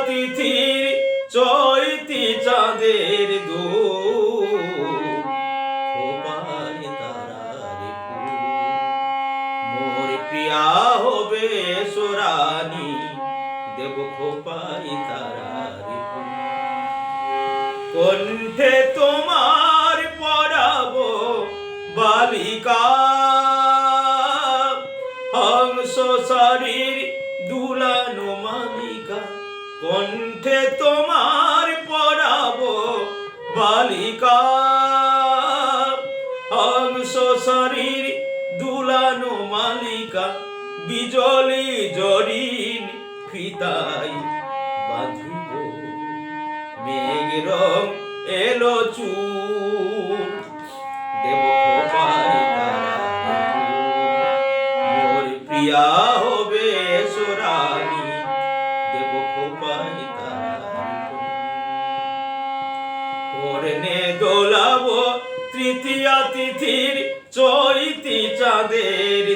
তিথির চৈতি চাঁদের খোপায় তারার ফুল মোর প্রিয়া হবে সোরানি দেব খোপায় তারার ফুল কণ্ঠে তোমার পরাবো বালিকা হংস শরীর দুলানো মালিকা কণ্ঠে তোমার পরাবো বালিকা হংস শরীর দুলানো মালিকা বিজলি জরিন ফিতাই বাঁধিব মেঘ রং এলো চুল দেব খোপায় তারার মোর প্রিয়া হবে সোরানি দেব খোপায় তারার কর্ণে দোলাবো তৃতীয়া তিথির চৈতি চাঁদের